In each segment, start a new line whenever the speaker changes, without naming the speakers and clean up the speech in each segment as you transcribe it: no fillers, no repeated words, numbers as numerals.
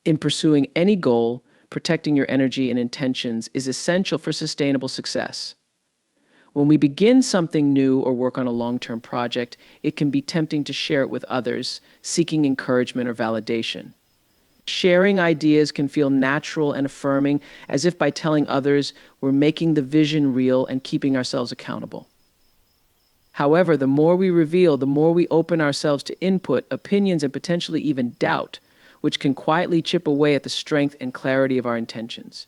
In pursuing any goal, protecting your energy and intentions is essential for sustainable success. When we begin something new or work on a long-term project, it can be tempting to share it with others, seeking encouragement or validation. Sharing ideas can feel natural and affirming, as if by telling others, we're making the vision real and keeping ourselves accountable. However, the more we reveal, the more we open ourselves to input, opinions, and potentially even doubt, which can quietly chip away at the strength and clarity of our intentions.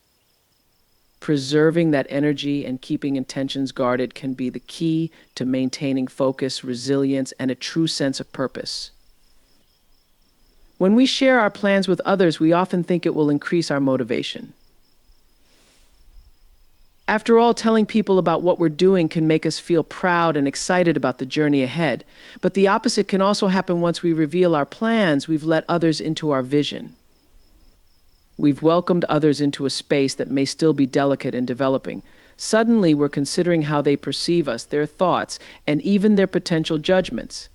Preserving that energy and keeping intentions guarded can be the key to maintaining focus, resilience, and a true sense of purpose. When we share our plans with others, we often think it will increase our motivation. After all, telling people about what we're doing can make us feel proud and excited about the journey ahead. But the opposite can also happen once we reveal our plans. We've let others into our vision. We've welcomed others into a space that may still be delicate and developing. Suddenly, we're considering how they perceive us, their thoughts, and even their potential judgments.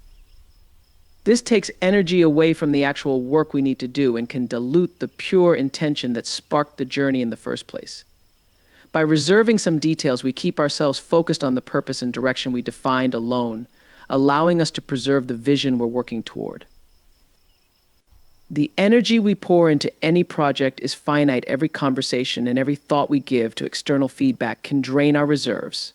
This takes energy away from the actual work we need to do and can dilute the pure intention that sparked the journey in the first place. By reserving some details, we keep ourselves focused on the purpose and direction we defined alone, allowing us to preserve the vision we're working toward. The energy we pour into any project is finite. Every conversation and every thought we give to external feedback can drain our reserves.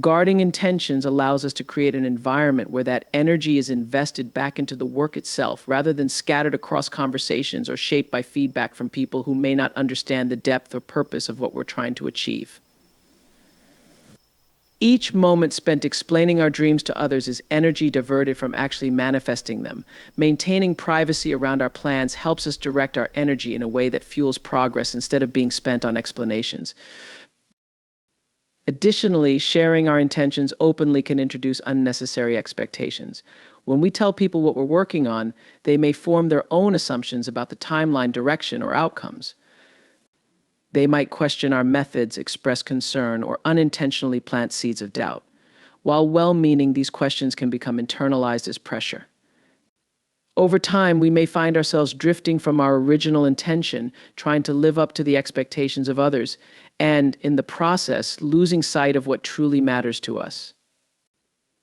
Guarding intentions allows us to create an environment where that energy is invested back into the work itself, rather than scattered across conversations or shaped by feedback from people who may not understand the depth or purpose of what we're trying to achieve. Each moment spent explaining our dreams to others is energy diverted from actually manifesting them. Maintaining privacy around our plans helps us direct our energy in a way that fuels progress instead of being spent on explanations. Additionally, sharing our intentions openly can introduce unnecessary expectations. When we tell people what we're working on, they may form their own assumptions about the timeline, direction, or outcomes. They might question our methods, express concern, or unintentionally plant seeds of doubt. While well-meaning, these questions can become internalized as pressure. Over time, we may find ourselves drifting from our original intention, trying to live up to the expectations of others, and, in the process, losing sight of what truly matters to us.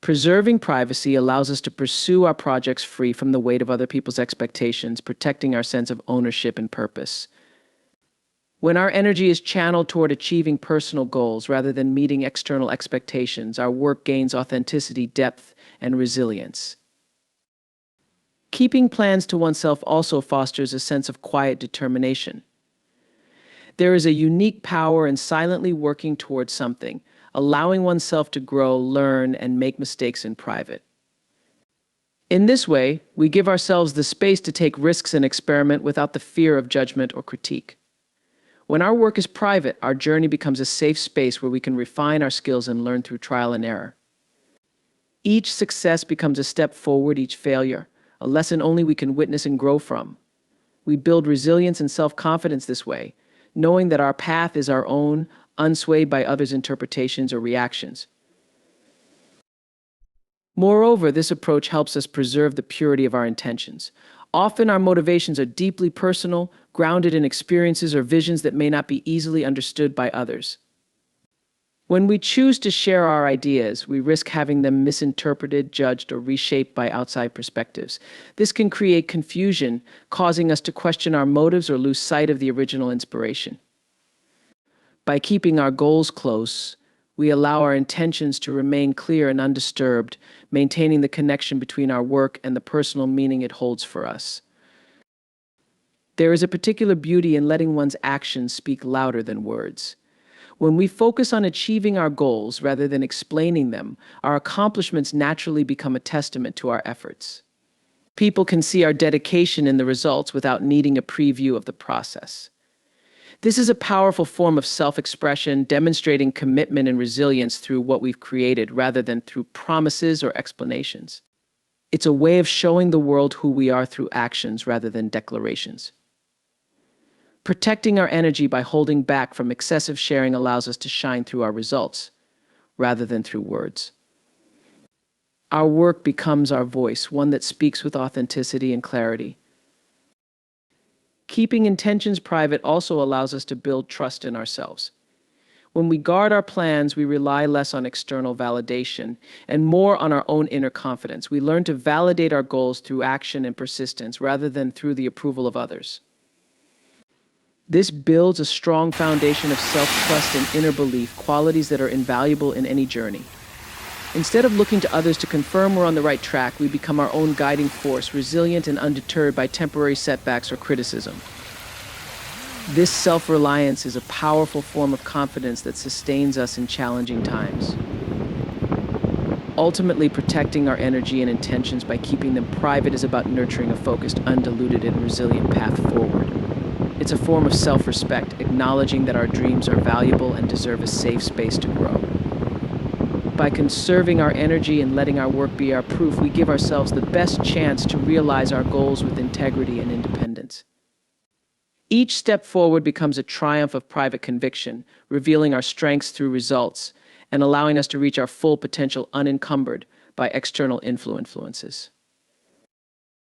Preserving privacy allows us to pursue our projects free from the weight of other people's expectations, protecting our sense of ownership and purpose. When our energy is channeled toward achieving personal goals rather than meeting external expectations, our work gains authenticity, depth, and resilience. Keeping plans to oneself also fosters a sense of quiet determination. There is a unique power in silently working towards something, allowing oneself to grow, learn, and make mistakes in private. In this way, we give ourselves the space to take risks and experiment without the fear of judgment or critique. When our work is private, our journey becomes a safe space where we can refine our skills and learn through trial and error. Each success becomes a step forward, each failure a lesson only we can witness and grow from. We build resilience and self-confidence this way, knowing that our path is our own, unswayed by others' interpretations or reactions. Moreover, this approach helps us preserve the purity of our intentions. Often our motivations are deeply personal, grounded in experiences or visions that may not be easily understood by others. When we choose to share our ideas, we risk having them misinterpreted, judged, or reshaped by outside perspectives. This can create confusion, causing us to question our motives or lose sight of the original inspiration. By keeping our goals close, we allow our intentions to remain clear and undisturbed, maintaining the connection between our work and the personal meaning it holds for us. There is a particular beauty in letting one's actions speak louder than words. When we focus on achieving our goals rather than explaining them, our accomplishments naturally become a testament to our efforts. People can see our dedication in the results without needing a preview of the process. This is a powerful form of self-expression, demonstrating commitment and resilience through what we've created rather than through promises or explanations. It's a way of showing the world who we are through actions rather than declarations. Protecting our energy by holding back from excessive sharing allows us to shine through our results, rather than through words. Our work becomes our voice, one that speaks with authenticity and clarity. Keeping intentions private also allows us to build trust in ourselves. When we guard our plans, we rely less on external validation and more on our own inner confidence. We learn to validate our goals through action and persistence rather than through the approval of others. This builds a strong foundation of self-trust and inner belief, qualities that are invaluable in any journey. Instead of looking to others to confirm we're on the right track, we become our own guiding force, resilient and undeterred by temporary setbacks or criticism. This self-reliance is a powerful form of confidence that sustains us in challenging times. Ultimately, protecting our energy and intentions by keeping them private is about nurturing a focused, undiluted, and resilient path forward. It's a form of self-respect, acknowledging that our dreams are valuable and deserve a safe space to grow. By conserving our energy and letting our work be our proof, we give ourselves the best chance to realize our goals with integrity and independence. Each step forward becomes a triumph of private conviction, revealing our strengths through results and allowing us to reach our full potential unencumbered by external influences.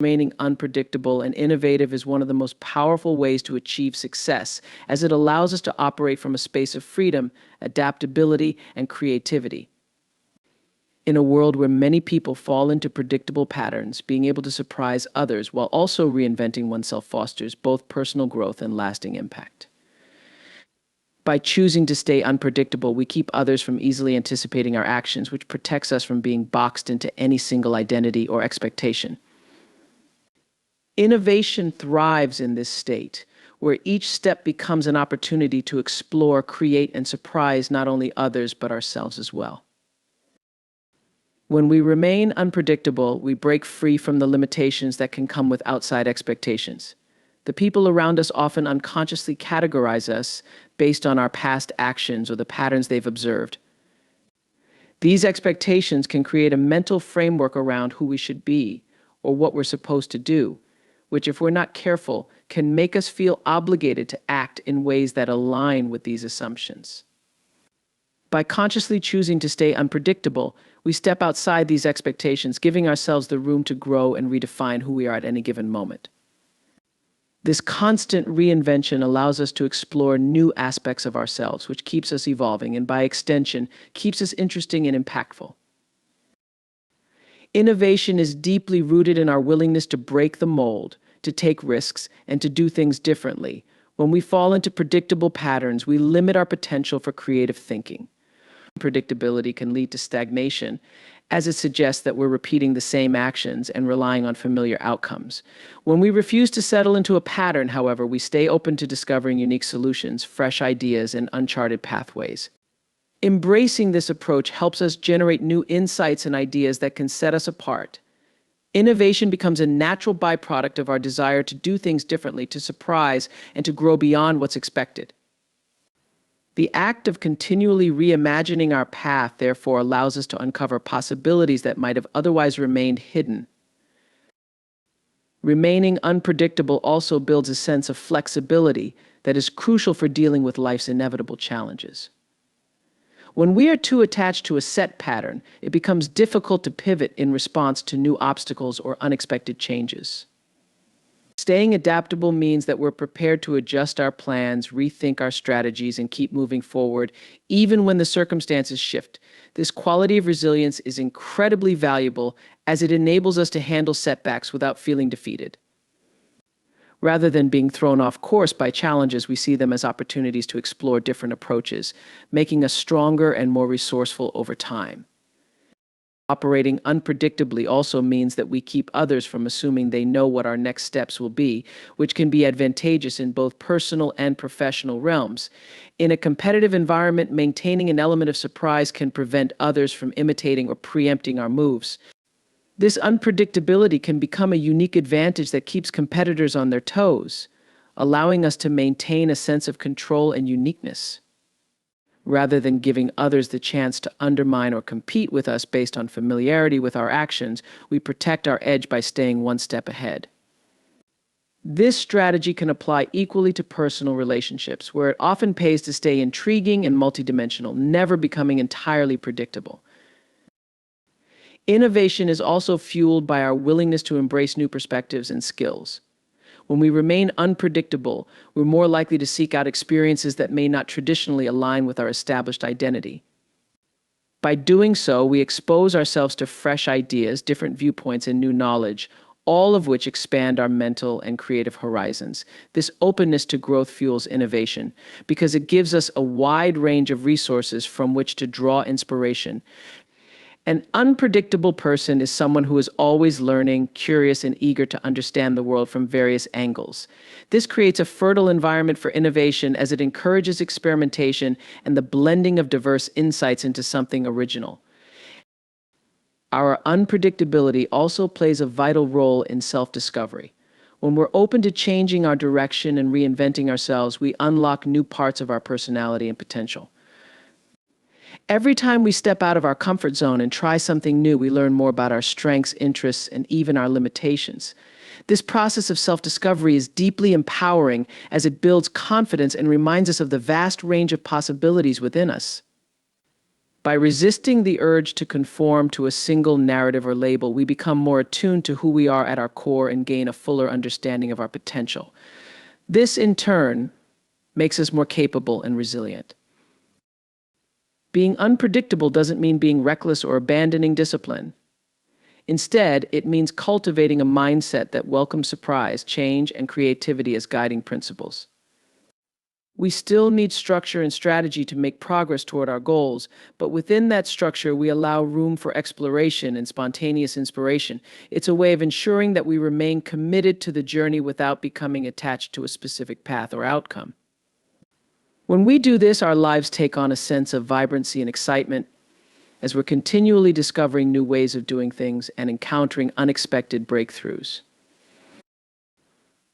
Remaining unpredictable and innovative is one of the most powerful ways to achieve success, as it allows us to operate from a space of freedom, adaptability, and creativity. In a world where many people fall into predictable patterns, being able to surprise others while also reinventing oneself fosters both personal growth and lasting impact. By choosing to stay unpredictable, we keep others from easily anticipating our actions, which protects us from being boxed into any single identity or expectation. Innovation thrives in this state, where each step becomes an opportunity to explore, create, and surprise not only others, but ourselves as well. When we remain unpredictable, we break free from the limitations that can come with outside expectations. The people around us often unconsciously categorize us based on our past actions or the patterns they've observed. These expectations can create a mental framework around who we should be or what we're supposed to do, which, if we're not careful, can make us feel obligated to act in ways that align with these assumptions. By consciously choosing to stay unpredictable, we step outside these expectations, giving ourselves the room to grow and redefine who we are at any given moment. This constant reinvention allows us to explore new aspects of ourselves, which keeps us evolving and, by extension, keeps us interesting and impactful. Innovation is deeply rooted in our willingness to break the mold, to take risks, and to do things differently. When we fall into predictable patterns, we limit our potential for creative thinking. Predictability can lead to stagnation, as it suggests that we're repeating the same actions and relying on familiar outcomes. When we refuse to settle into a pattern, however, we stay open to discovering unique solutions, fresh ideas, and uncharted pathways. Embracing this approach helps us generate new insights and ideas that can set us apart. Innovation becomes a natural byproduct of our desire to do things differently, to surprise, and to grow beyond what's expected. The act of continually reimagining our path, therefore, allows us to uncover possibilities that might have otherwise remained hidden. Remaining unpredictable also builds a sense of flexibility that is crucial for dealing with life's inevitable challenges. When we are too attached to a set pattern, it becomes difficult to pivot in response to new obstacles or unexpected changes. Staying adaptable means that we're prepared to adjust our plans, rethink our strategies, and keep moving forward, even when the circumstances shift. This quality of resilience is incredibly valuable, as it enables us to handle setbacks without feeling defeated. Rather than being thrown off course by challenges, we see them as opportunities to explore different approaches, making us stronger and more resourceful over time. Operating unpredictably also means that we keep others from assuming they know what our next steps will be, which can be advantageous in both personal and professional realms. In a competitive environment, maintaining an element of surprise can prevent others from imitating or preempting our moves. This unpredictability can become a unique advantage that keeps competitors on their toes, allowing us to maintain a sense of control and uniqueness. Rather than giving others the chance to undermine or compete with us based on familiarity with our actions, we protect our edge by staying one step ahead. This strategy can apply equally to personal relationships, where it often pays to stay intriguing and multidimensional, never becoming entirely predictable. Innovation is also fueled by our willingness to embrace new perspectives and skills. When we remain unpredictable, we're more likely to seek out experiences that may not traditionally align with our established identity. By doing so, we expose ourselves to fresh ideas, different viewpoints, and new knowledge, all of which expand our mental and creative horizons. This openness to growth fuels innovation because it gives us a wide range of resources from which to draw inspiration. An unpredictable person is someone who is always learning, curious, and eager to understand the world from various angles. This creates a fertile environment for innovation as it encourages experimentation and the blending of diverse insights into something original. Our unpredictability also plays a vital role in self-discovery. When we're open to changing our direction and reinventing ourselves, we unlock new parts of our personality and potential. Every time we step out of our comfort zone and try something new, we learn more about our strengths, interests, and even our limitations. This process of self-discovery is deeply empowering as it builds confidence and reminds us of the vast range of possibilities within us. By resisting the urge to conform to a single narrative or label, we become more attuned to who we are at our core and gain a fuller understanding of our potential. This, in turn, makes us more capable and resilient. Being unpredictable doesn't mean being reckless or abandoning discipline. Instead, it means cultivating a mindset that welcomes surprise, change, and creativity as guiding principles. We still need structure and strategy to make progress toward our goals, but within that structure, we allow room for exploration and spontaneous inspiration. It's a way of ensuring that we remain committed to the journey without becoming attached to a specific path or outcome. When we do this, our lives take on a sense of vibrancy and excitement as we're continually discovering new ways of doing things and encountering unexpected breakthroughs.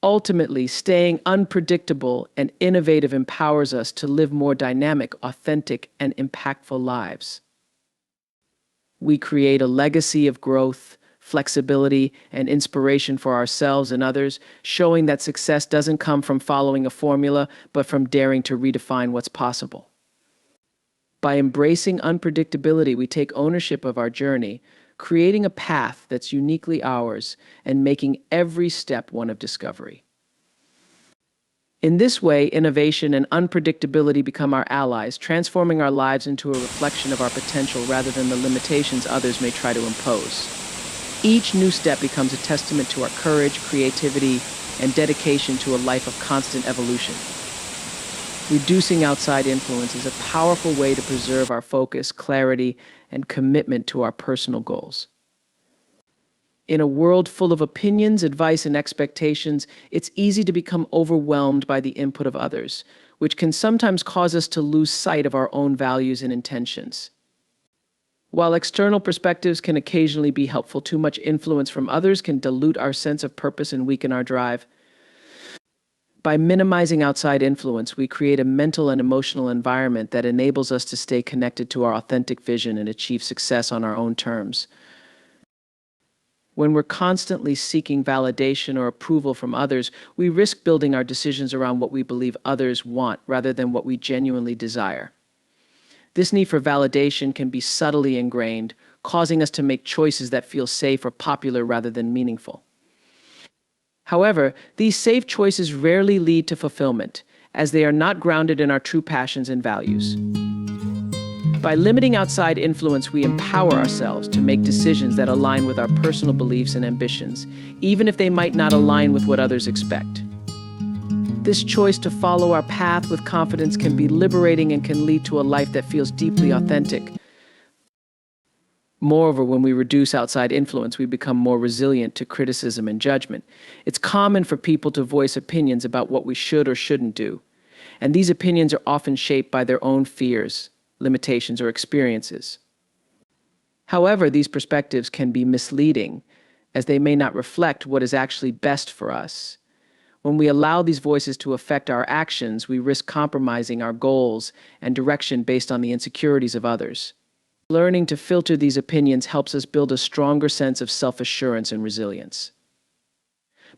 Ultimately, staying unpredictable and innovative empowers us to live more dynamic, authentic, and impactful lives. We create a legacy of growth, flexibility, and inspiration for ourselves and others, showing that success doesn't come from following a formula, but from daring to redefine what's possible. By embracing unpredictability, we take ownership of our journey, creating a path that's uniquely ours and making every step one of discovery. In this way, innovation and unpredictability become our allies, transforming our lives into a reflection of our potential rather than the limitations others may try to impose. Each new step becomes a testament to our courage, creativity, and dedication to a life of constant evolution. Reducing outside influence is a powerful way to preserve our focus, clarity, and commitment to our personal goals. In a world full of opinions, advice, and expectations, it's easy to become overwhelmed by the input of others, which can sometimes cause us to lose sight of our own values and intentions. While external perspectives can occasionally be helpful, too much influence from others can dilute our sense of purpose and weaken our drive. By minimizing outside influence, we create a mental and emotional environment that enables us to stay connected to our authentic vision and achieve success on our own terms. When we're constantly seeking validation or approval from others, we risk building our decisions around what we believe others want rather than what we genuinely desire. This need for validation can be subtly ingrained, causing us to make choices that feel safe or popular rather than meaningful. However, these safe choices rarely lead to fulfillment, as they are not grounded in our true passions and values. By limiting outside influence, we empower ourselves to make decisions that align with our personal beliefs and ambitions, even if they might not align with what others expect. This choice to follow our path with confidence can be liberating and can lead to a life that feels deeply authentic. Moreover, when we reduce outside influence, we become more resilient to criticism and judgment. It's common for people to voice opinions about what we should or shouldn't do, and these opinions are often shaped by their own fears, limitations, or experiences. However, these perspectives can be misleading, as they may not reflect what is actually best for us. When we allow these voices to affect our actions, we risk compromising our goals and direction based on the insecurities of others. Learning to filter these opinions helps us build a stronger sense of self-assurance and resilience.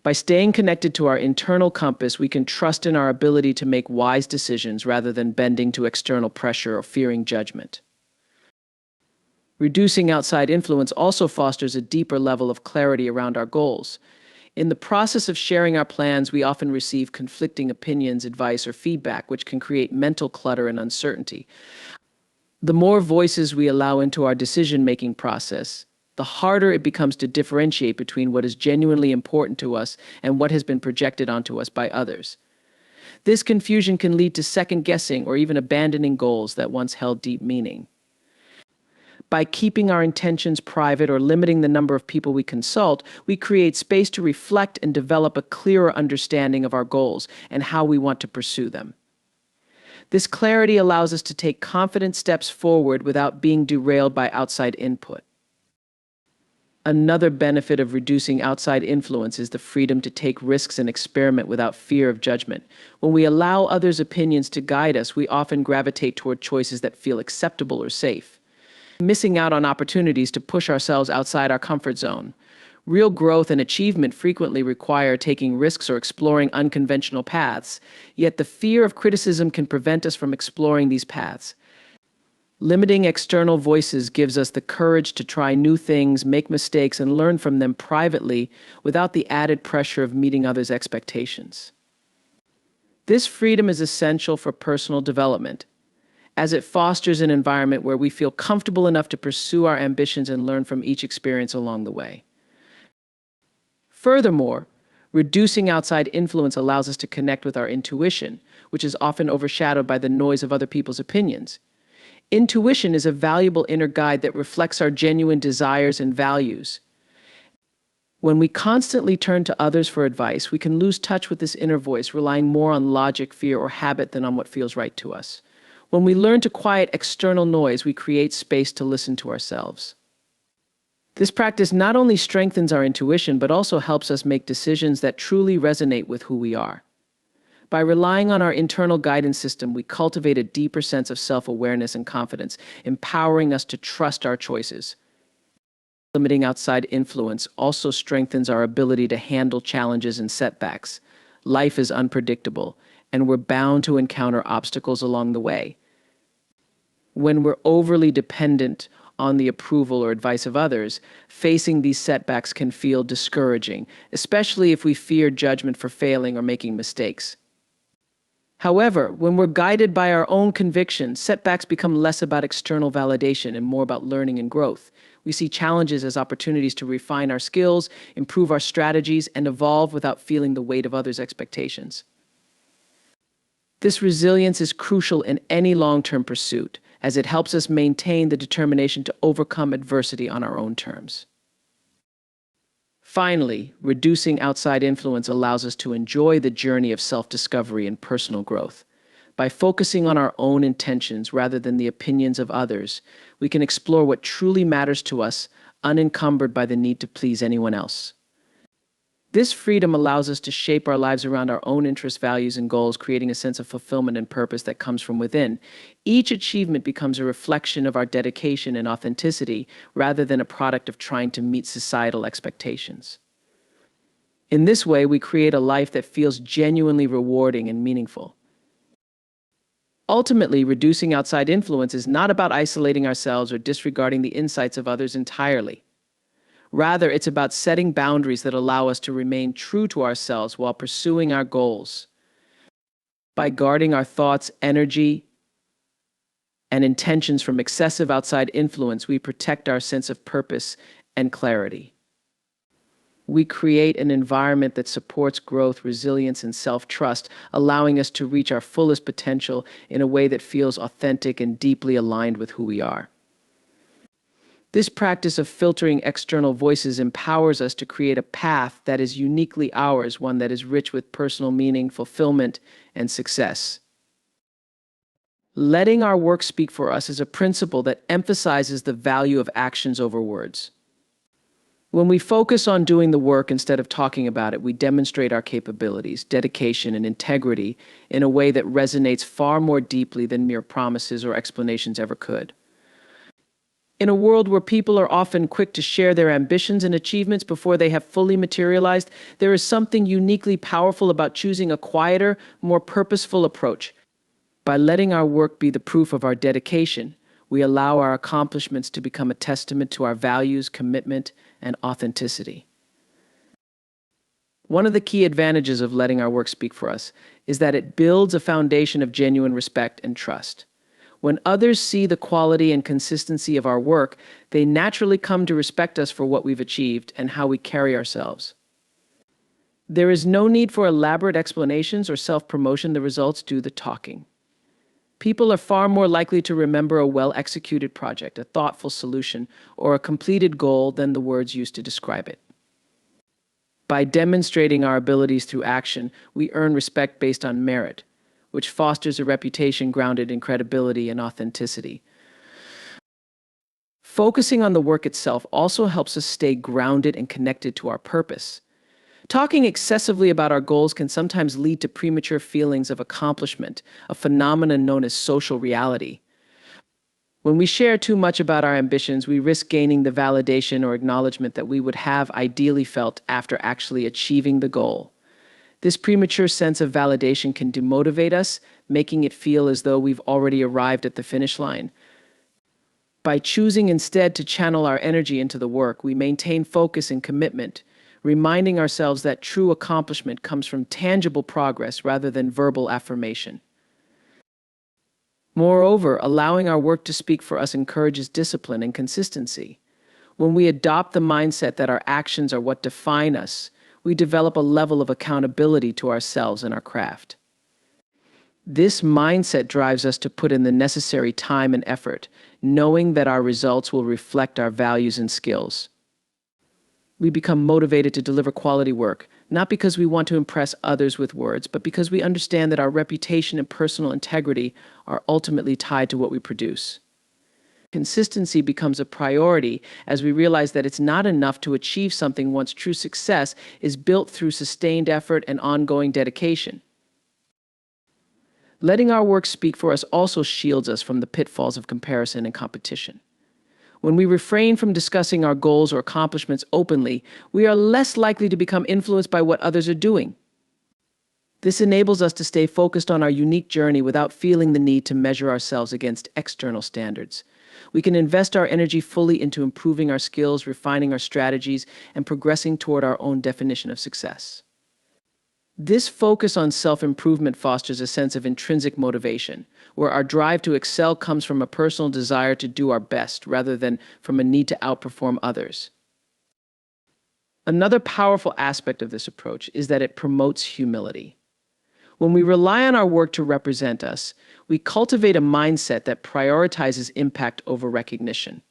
By staying connected to our internal compass, we can trust in our ability to make wise decisions rather than bending to external pressure or fearing judgment. Reducing outside influence also fosters a deeper level of clarity around our goals. In the process of sharing our plans, we often receive conflicting opinions, advice, or feedback, which can create mental clutter and uncertainty. The more voices we allow into our decision-making process, the harder it becomes to differentiate between what is genuinely important to us and what has been projected onto us by others. This confusion can lead to second-guessing or even abandoning goals that once held deep meaning. By keeping our intentions private or limiting the number of people we consult, we create space to reflect and develop a clearer understanding of our goals and how we want to pursue them. This clarity allows us to take confident steps forward without being derailed by outside input. Another benefit of reducing outside influence is the freedom to take risks and experiment without fear of judgment. When we allow others' opinions to guide us, we often gravitate toward choices that feel acceptable or safe, missing out on opportunities to push ourselves outside our comfort zone. Real growth and achievement frequently require taking risks or exploring unconventional paths, yet the fear of criticism can prevent us from exploring these paths. Limiting external voices gives us the courage to try new things, make mistakes, and learn from them privately without the added pressure of meeting others' expectations. This freedom is essential for personal development, as it fosters an environment where we feel comfortable enough to pursue our ambitions and learn from each experience along the way. Furthermore, reducing outside influence allows us to connect with our intuition, which is often overshadowed by the noise of other people's opinions. Intuition is a valuable inner guide that reflects our genuine desires and values. When we constantly turn to others for advice, we can lose touch with this inner voice, relying more on logic, fear, or habit than on what feels right to us. When we learn to quiet external noise, we create space to listen to ourselves. This practice not only strengthens our intuition, but also helps us make decisions that truly resonate with who we are. By relying on our internal guidance system, we cultivate a deeper sense of self-awareness and confidence, empowering us to trust our choices. Limiting outside influence also strengthens our ability to handle challenges and setbacks. Life is unpredictable, and we're bound to encounter obstacles along the way. When we're overly dependent on the approval or advice of others, facing these setbacks can feel discouraging, especially if we fear judgment for failing or making mistakes. However, when we're guided by our own convictions, setbacks become less about external validation and more about learning and growth. We see challenges as opportunities to refine our skills, improve our strategies, and evolve without feeling the weight of others' expectations. This resilience is crucial in any long-term pursuit, as it helps us maintain the determination to overcome adversity on our own terms. Finally, reducing outside influence allows us to enjoy the journey of self-discovery and personal growth. By focusing on our own intentions rather than the opinions of others, we can explore what truly matters to us, unencumbered by the need to please anyone else. This freedom allows us to shape our lives around our own interests, values, and goals, creating a sense of fulfillment and purpose that comes from within. Each achievement becomes a reflection of our dedication and authenticity, rather than a product of trying to meet societal expectations. In this way, we create a life that feels genuinely rewarding and meaningful. Ultimately, reducing outside influence is not about isolating ourselves or disregarding the insights of others entirely. Rather, it's about setting boundaries that allow us to remain true to ourselves while pursuing our goals. By guarding our thoughts, energy, and intentions from excessive outside influence, we protect our sense of purpose and clarity. We create an environment that supports growth, resilience, and self-trust, allowing us to reach our fullest potential in a way that feels authentic and deeply aligned with who we are. This practice of filtering external voices empowers us to create a path that is uniquely ours, one that is rich with personal meaning, fulfillment, and success. Letting our work speak for us is a principle that emphasizes the value of actions over words. When we focus on doing the work instead of talking about it, we demonstrate our capabilities, dedication, and integrity in a way that resonates far more deeply than mere promises or explanations ever could. In a world where people are often quick to share their ambitions and achievements before they have fully materialized, there is something uniquely powerful about choosing a quieter, more purposeful approach. By letting our work be the proof of our dedication, we allow our accomplishments to become a testament to our values, commitment, and authenticity. One of the key advantages of letting our work speak for us is that it builds a foundation of genuine respect and trust. When others see the quality and consistency of our work, they naturally come to respect us for what we've achieved and how we carry ourselves. There is no need for elaborate explanations or self-promotion. The results do the talking. People are far more likely to remember a well-executed project, a thoughtful solution, or a completed goal than the words used to describe it. By demonstrating our abilities through action, we earn respect based on merit, which fosters a reputation grounded in credibility and authenticity. Focusing on the work itself also helps us stay grounded and connected to our purpose. Talking excessively about our goals can sometimes lead to premature feelings of accomplishment, a phenomenon known as social reality. When we share too much about our ambitions, we risk gaining the validation or acknowledgement that we would have ideally felt after actually achieving the goal. This premature sense of validation can demotivate us, making it feel as though we've already arrived at the finish line. By choosing instead to channel our energy into the work, we maintain focus and commitment, reminding ourselves that true accomplishment comes from tangible progress rather than verbal affirmation. Moreover, allowing our work to speak for us encourages discipline and consistency. When we adopt the mindset that our actions are what define us, we develop a level of accountability to ourselves and our craft. This mindset drives us to put in the necessary time and effort, knowing that our results will reflect our values and skills. We become motivated to deliver quality work, not because we want to impress others with words, but because we understand that our reputation and personal integrity are ultimately tied to what we produce. Consistency becomes a priority as we realize that it's not enough to achieve something once true success is built through sustained effort and ongoing dedication. Letting our work speak for us also shields us from the pitfalls of comparison and competition. When we refrain from discussing our goals or accomplishments openly, we are less likely to become influenced by what others are doing. This enables us to stay focused on our unique journey without feeling the need to measure ourselves against external standards. We can invest our energy fully into improving our skills, refining our strategies, and progressing toward our own definition of success. This focus on self-improvement fosters a sense of intrinsic motivation, where our drive to excel comes from a personal desire to do our best rather than from a need to outperform others. Another powerful aspect of this approach is that it promotes humility. When we rely on our work to represent us, we cultivate a mindset that prioritizes impact over recognition.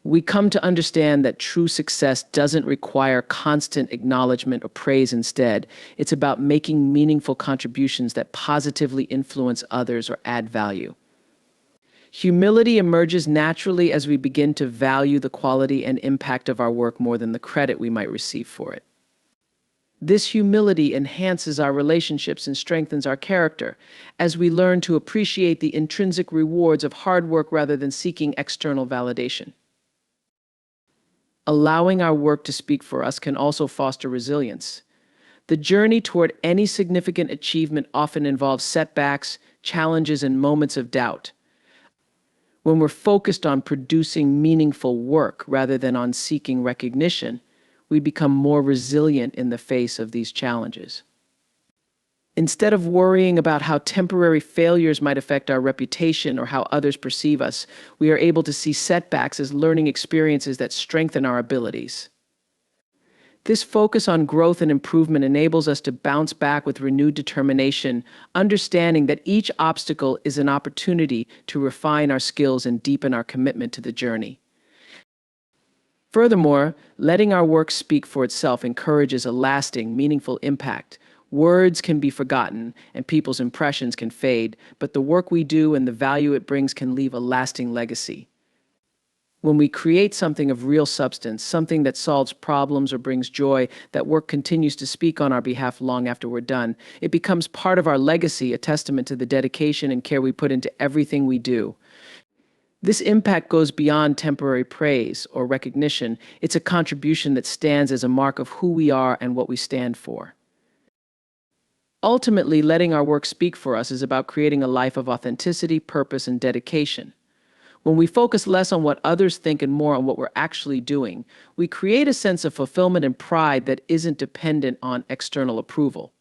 We come to understand that true success doesn't require constant acknowledgement or praise. Instead, it's about making meaningful contributions that positively influence others or add value. Humility emerges naturally as we begin to value the quality and impact of our work more than the credit we might receive for it. This humility enhances our relationships and strengthens our character as we learn to appreciate the intrinsic rewards of hard work rather than seeking external validation. Allowing our work to speak for us can also foster resilience. The journey toward any significant achievement often involves setbacks, challenges, and moments of doubt. When we're focused on producing meaningful work rather than on seeking recognition, we become more resilient in the face of these challenges. Instead of worrying about how temporary failures might affect our reputation or how others perceive us, we are able to see setbacks as learning experiences that strengthen our abilities. This focus on growth and improvement enables us to bounce back with renewed determination, understanding that each obstacle is an opportunity to refine our skills and deepen our commitment to the journey. Furthermore, letting our work speak for itself encourages a lasting, meaningful impact. Words can be forgotten and people's impressions can fade, but the work we do and the value it brings can leave a lasting legacy. When we create something of real substance, something that solves problems or brings joy, that work continues to speak on our behalf long after we're done. It becomes part of our legacy, a testament to the dedication and care we put into everything we do. This impact goes beyond temporary praise or recognition. It's a contribution that stands as a mark of who we are and what we stand for. Ultimately, letting our work speak for us is about creating a life of authenticity, purpose, and dedication. When we focus less on what others think and more on what we're actually doing, we create a sense of fulfillment and pride that isn't dependent on external approval.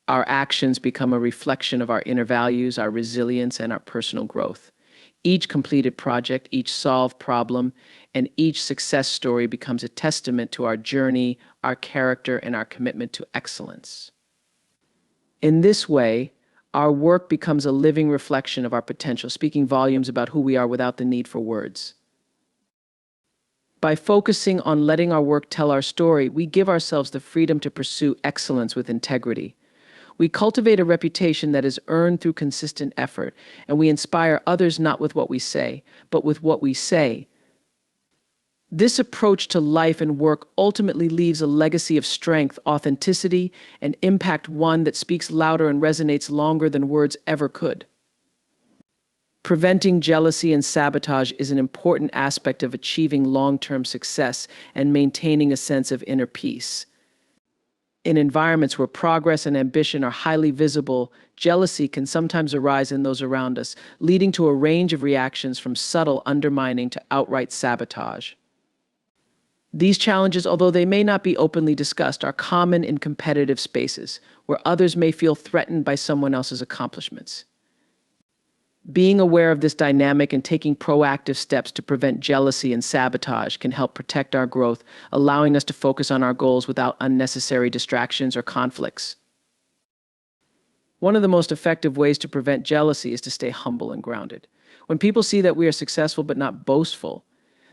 Our actions become a reflection of our inner values, our resilience, and our personal growth. Each completed project, each solved problem, and each success story becomes a testament to our journey, our character, and our commitment to excellence. In this way, our work becomes a living reflection of our potential, speaking volumes about who we are without the need for words. By focusing on letting our work tell our story, we give ourselves the freedom to pursue excellence with integrity. We cultivate a reputation that is earned through consistent effort, and we inspire others not with what we say, but with what we say. This approach to life and work ultimately leaves a legacy of strength, authenticity, and impact, one that speaks louder and resonates longer than words ever could. Preventing jealousy and sabotage is an important aspect of achieving long-term success and maintaining a sense of inner peace. In environments where progress and ambition are highly visible, jealousy can sometimes arise in those around us, leading to a range of reactions from subtle undermining to outright sabotage. These challenges, although they may not be openly discussed, are common in competitive spaces where others may feel threatened by someone else's accomplishments. Being aware of this dynamic and taking proactive steps to prevent jealousy and sabotage can help protect our growth, allowing us to focus on our goals without unnecessary distractions or conflicts. One of the most effective ways to prevent jealousy is to stay humble and grounded. When people see that we are successful but not boastful,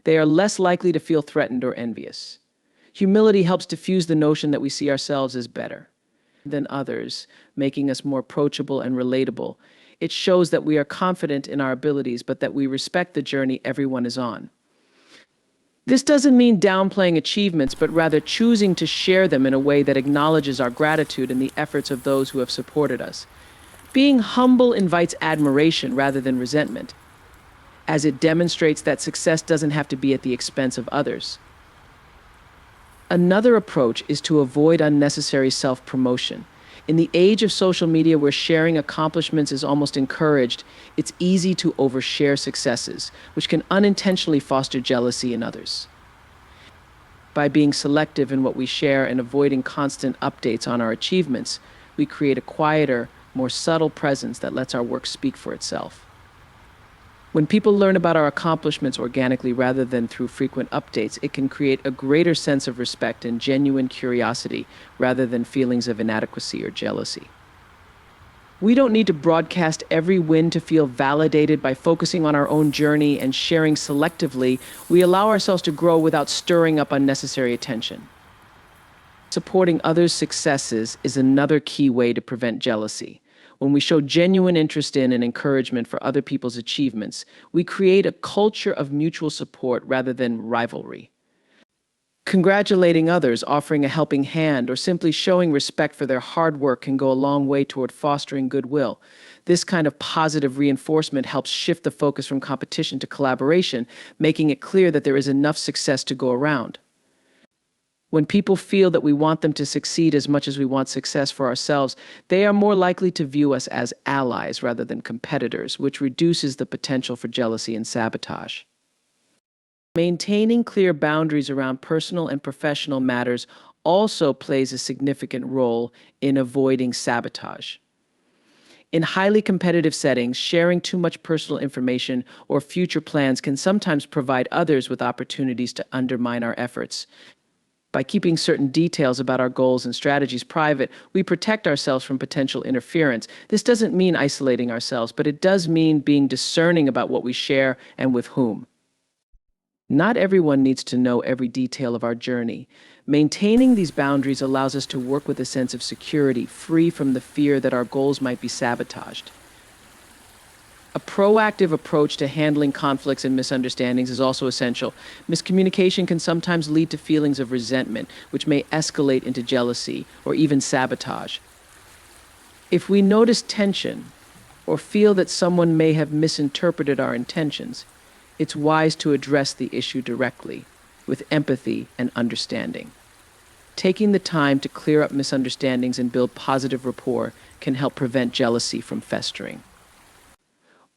they are less likely to feel threatened or envious. Humility helps diffuse the notion that we see ourselves as better than others, making us more approachable and relatable. It shows that we are confident in our abilities, but that we respect the journey everyone is on. This doesn't mean downplaying achievements, but rather choosing to share them in a way that acknowledges our gratitude and the efforts of those who have supported us. Being humble invites admiration rather than resentment, as it demonstrates that success doesn't have to be at the expense of others. Another approach is to avoid unnecessary self-promotion. In the age of social media where sharing accomplishments is almost encouraged, it's easy to overshare successes, which can unintentionally foster jealousy in others. By being selective in what we share and avoiding constant updates on our achievements, we create a quieter, more subtle presence that lets our work speak for itself. When people learn about our accomplishments organically rather than through frequent updates, it can create a greater sense of respect and genuine curiosity rather than feelings of inadequacy or jealousy. We don't need to broadcast every win to feel validated. By focusing on our own journey and sharing selectively, we allow ourselves to grow without stirring up unnecessary attention. Supporting others' successes is another key way to prevent jealousy. When we show genuine interest in and encouragement for other people's achievements, we create a culture of mutual support rather than rivalry. Congratulating others, offering a helping hand, or simply showing respect for their hard work can go a long way toward fostering goodwill. This kind of positive reinforcement helps shift the focus from competition to collaboration, making it clear that there is enough success to go around. When people feel that we want them to succeed as much as we want success for ourselves, they are more likely to view us as allies rather than competitors, which reduces the potential for jealousy and sabotage. Maintaining clear boundaries around personal and professional matters also plays a significant role in avoiding sabotage. In highly competitive settings, sharing too much personal information or future plans can sometimes provide others with opportunities to undermine our efforts. By keeping certain details about our goals and strategies private, we protect ourselves from potential interference. This doesn't mean isolating ourselves, but it does mean being discerning about what we share and with whom. Not everyone needs to know every detail of our journey. Maintaining these boundaries allows us to work with a sense of security, free from the fear that our goals might be sabotaged. A proactive approach to handling conflicts and misunderstandings is also essential. Miscommunication can sometimes lead to feelings of resentment, which may escalate into jealousy or even sabotage. If we notice tension or feel that someone may have misinterpreted our intentions, it's wise to address the issue directly, with empathy and understanding. Taking the time to clear up misunderstandings and build positive rapport can help prevent jealousy from festering.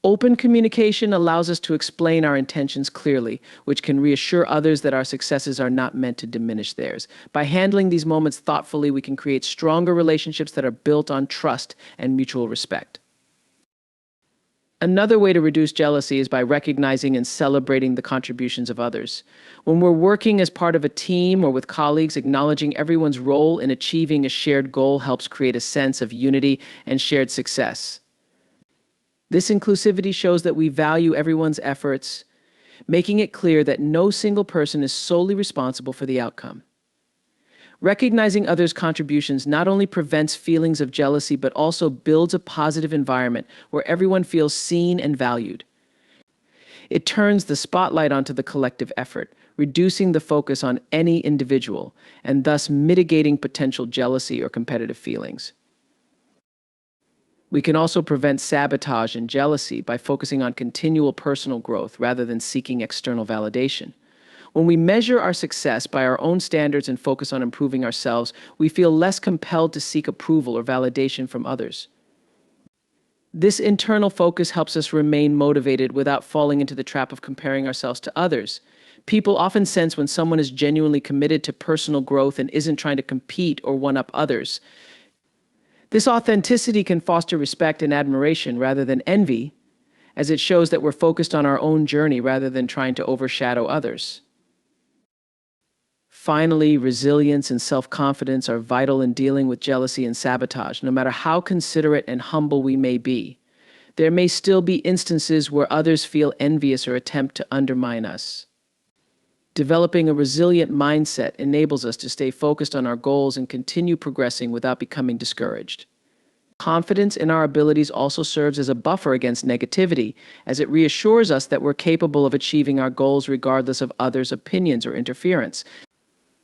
Open communication allows us to explain our intentions clearly, which can reassure others that our successes are not meant to diminish theirs. By handling these moments thoughtfully, we can create stronger relationships that are built on trust and mutual respect. Another way to reduce jealousy is by recognizing and celebrating the contributions of others. When we're working as part of a team or with colleagues, acknowledging everyone's role in achieving a shared goal helps create a sense of unity and shared success. This inclusivity shows that we value everyone's efforts, making it clear that no single person is solely responsible for the outcome. Recognizing others' contributions not only prevents feelings of jealousy, but also builds a positive environment where everyone feels seen and valued. It turns the spotlight onto the collective effort, reducing the focus on any individual, and thus mitigating potential jealousy or competitive feelings. We can also prevent sabotage and jealousy by focusing on continual personal growth rather than seeking external validation. When we measure our success by our own standards and focus on improving ourselves, we feel less compelled to seek approval or validation from others. This internal focus helps us remain motivated without falling into the trap of comparing ourselves to others. People often sense when someone is genuinely committed to personal growth and isn't trying to compete or one-up others. This authenticity can foster respect and admiration rather than envy, as it shows that we're focused on our own journey rather than trying to overshadow others. Finally, resilience and self-confidence are vital in dealing with jealousy and sabotage. No matter how considerate and humble we may be, there may still be instances where others feel envious or attempt to undermine us. Developing a resilient mindset enables us to stay focused on our goals and continue progressing without becoming discouraged. Confidence in our abilities also serves as a buffer against negativity, as it reassures us that we're capable of achieving our goals regardless of others' opinions or interference.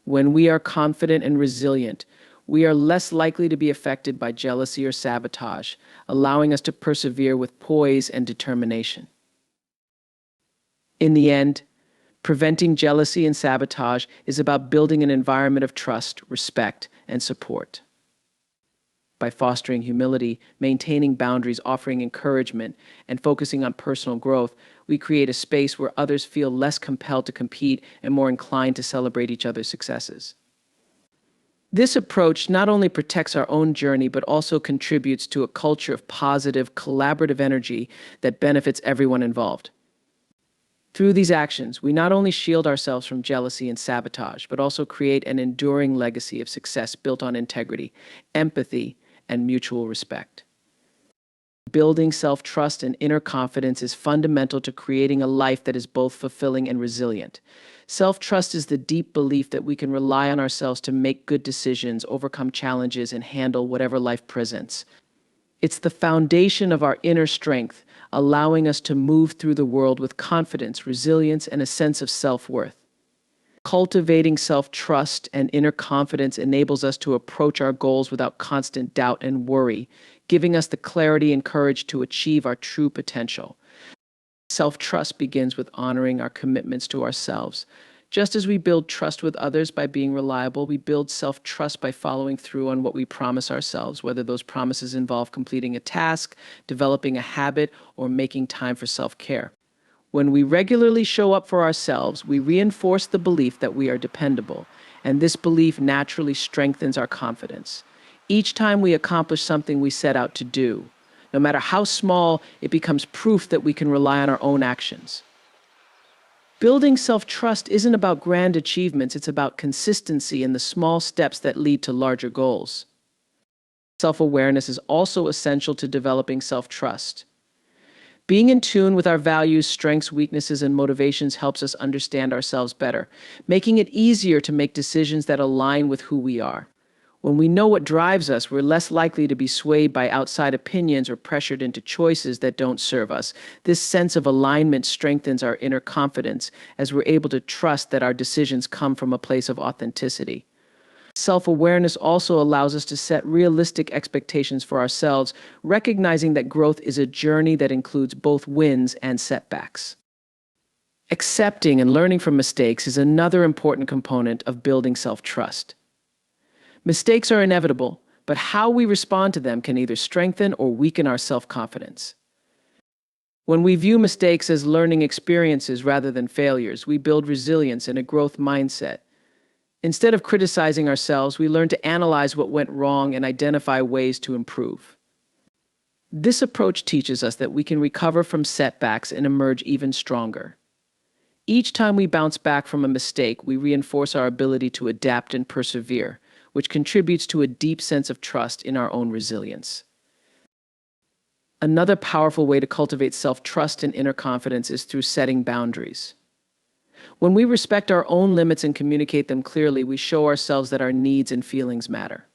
When we are confident and resilient, we are less likely to be affected by jealousy or sabotage, allowing us to persevere with poise and determination. In the end, preventing jealousy and sabotage is about building an environment of trust, respect, and support. By fostering humility, maintaining boundaries, offering encouragement, and focusing on personal growth, we create a space where others feel less compelled to compete and more inclined to celebrate each other's successes. This approach not only protects our own journey, but also contributes to a culture of positive, collaborative energy that benefits everyone involved. Through these actions, we not only shield ourselves from jealousy and sabotage, but also create an enduring legacy of success built on integrity, empathy, and mutual respect. Building self-trust and inner confidence is fundamental to creating a life that is both fulfilling and resilient. Self-trust is the deep belief that we can rely on ourselves to make good decisions, overcome challenges, and handle whatever life presents. It's the foundation of our inner strength, allowing us to move through the world with confidence, resilience, and a sense of self-worth. Cultivating self-trust and inner confidence enables us to approach our goals without constant doubt and worry, giving us the clarity and courage to achieve our true potential. Self-trust begins with honoring our commitments to ourselves. Just as we build trust with others by being reliable, we build self-trust by following through on what we promise ourselves, whether those promises involve completing a task, developing a habit, or making time for self-care. When we regularly show up for ourselves, we reinforce the belief that we are dependable, and this belief naturally strengthens our confidence. Each time we accomplish something we set out to do, no matter how small, it becomes proof that we can rely on our own actions. Building self-trust isn't about grand achievements, it's about consistency and the small steps that lead to larger goals. Self-awareness is also essential to developing self-trust. Being in tune with our values, strengths, weaknesses, and motivations helps us understand ourselves better, making it easier to make decisions that align with who we are. When we know what drives us, we're less likely to be swayed by outside opinions or pressured into choices that don't serve us. This sense of alignment strengthens our inner confidence as we're able to trust that our decisions come from a place of authenticity. Self-awareness also allows us to set realistic expectations for ourselves, recognizing that growth is a journey that includes both wins and setbacks. Accepting and learning from mistakes is another important component of building self-trust. Mistakes are inevitable, but how we respond to them can either strengthen or weaken our self-confidence. When we view mistakes as learning experiences rather than failures, we build resilience and a growth mindset. Instead of criticizing ourselves, we learn to analyze what went wrong and identify ways to improve. This approach teaches us that we can recover from setbacks and emerge even stronger. Each time we bounce back from a mistake, we reinforce our ability to adapt and persevere, which contributes to a deep sense of trust in our own resilience. Another powerful way to cultivate self-trust and inner confidence is through setting boundaries. When we respect our own limits and communicate them clearly, we show ourselves that our needs and feelings matter.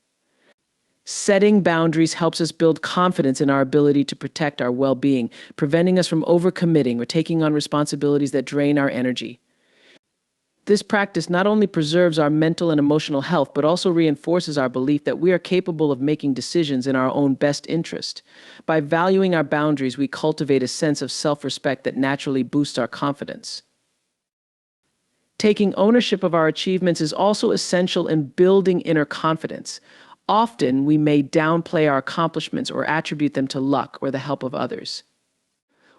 Setting boundaries helps us build confidence in our ability to protect our well-being, preventing us from overcommitting or taking on responsibilities that drain our energy. This practice not only preserves our mental and emotional health, but also reinforces our belief that we are capable of making decisions in our own best interest. By valuing our boundaries, we cultivate a sense of self-respect that naturally boosts our confidence. Taking ownership of our achievements is also essential in building inner confidence. Often, we may downplay our accomplishments or attribute them to luck or the help of others.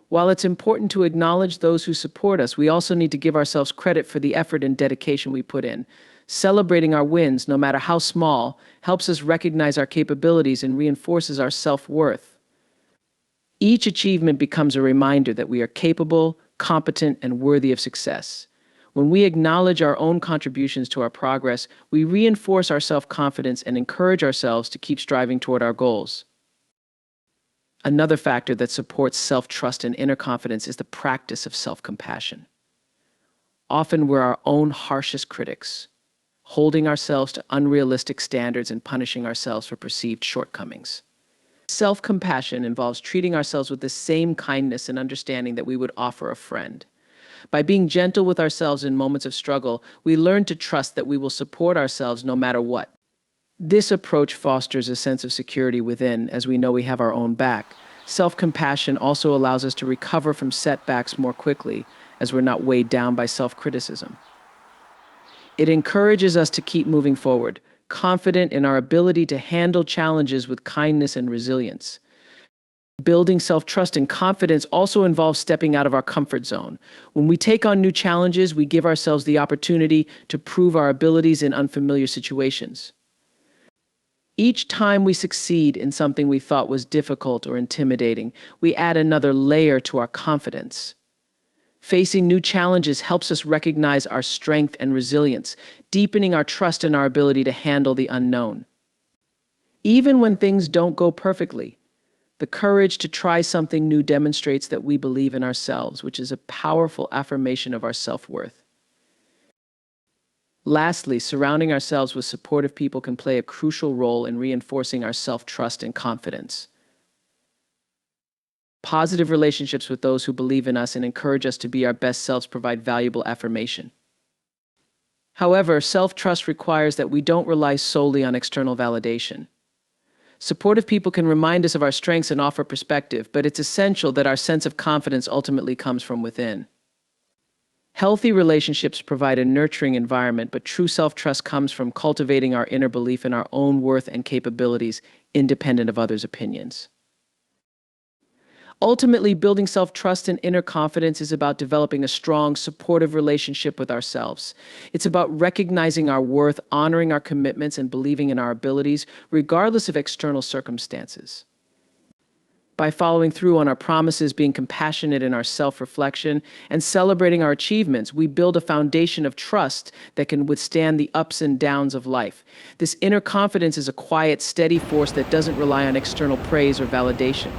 While it's important to acknowledge those who support us, we also need to give ourselves credit for the effort and dedication we put in. Celebrating our wins, no matter how small, helps us recognize our capabilities and reinforces our self-worth. Each achievement becomes a reminder that we are capable, competent, and worthy of success. When we acknowledge our own contributions to our progress, we reinforce our self-confidence and encourage ourselves to keep striving toward our goals. Another factor that supports self-trust and inner confidence is the practice of self-compassion. Often we're our own harshest critics, holding ourselves to unrealistic standards and punishing ourselves for perceived shortcomings. Self-compassion involves treating ourselves with the same kindness and understanding that we would offer a friend. By being gentle with ourselves in moments of struggle, we learn to trust that we will support ourselves no matter what. This approach fosters a sense of security within, as we know we have our own back. Self-compassion also allows us to recover from setbacks more quickly, as we're not weighed down by self-criticism. It encourages us to keep moving forward, confident in our ability to handle challenges with kindness and resilience. Building self-trust and confidence also involves stepping out of our comfort zone. When we take on new challenges, we give ourselves the opportunity to prove our abilities in unfamiliar situations. Each time we succeed in something we thought was difficult or intimidating, we add another layer to our confidence. Facing new challenges helps us recognize our strength and resilience, deepening our trust in our ability to handle the unknown. Even when things don't go perfectly, the courage to try something new demonstrates that we believe in ourselves, which is a powerful affirmation of our self-worth. Lastly, surrounding ourselves with supportive people can play a crucial role in reinforcing our self-trust and confidence. Positive relationships with those who believe in us and encourage us to be our best selves provide valuable affirmation. However, self-trust requires that we don't rely solely on external validation. Supportive people can remind us of our strengths and offer perspective, but it's essential that our sense of confidence ultimately comes from within. Healthy relationships provide a nurturing environment, but true self-trust comes from cultivating our inner belief in our own worth and capabilities, independent of others' opinions. Ultimately, building self-trust and inner confidence is about developing a strong, supportive relationship with ourselves. It's about recognizing our worth, honoring our commitments, and believing in our abilities, regardless of external circumstances. By following through on our promises, being compassionate in our self-reflection, and celebrating our achievements, we build a foundation of trust that can withstand the ups and downs of life. This inner confidence is a quiet, steady force that doesn't rely on external praise or validation.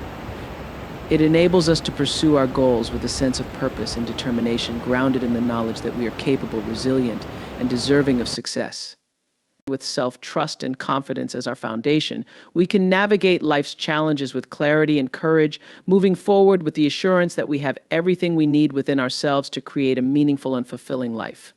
It enables us to pursue our goals with a sense of purpose and determination, grounded in the knowledge that we are capable, resilient, and deserving of success. With self-trust and confidence as our foundation, we can navigate life's challenges with clarity and courage, moving forward with the assurance that we have everything we need within ourselves to create a meaningful and fulfilling life.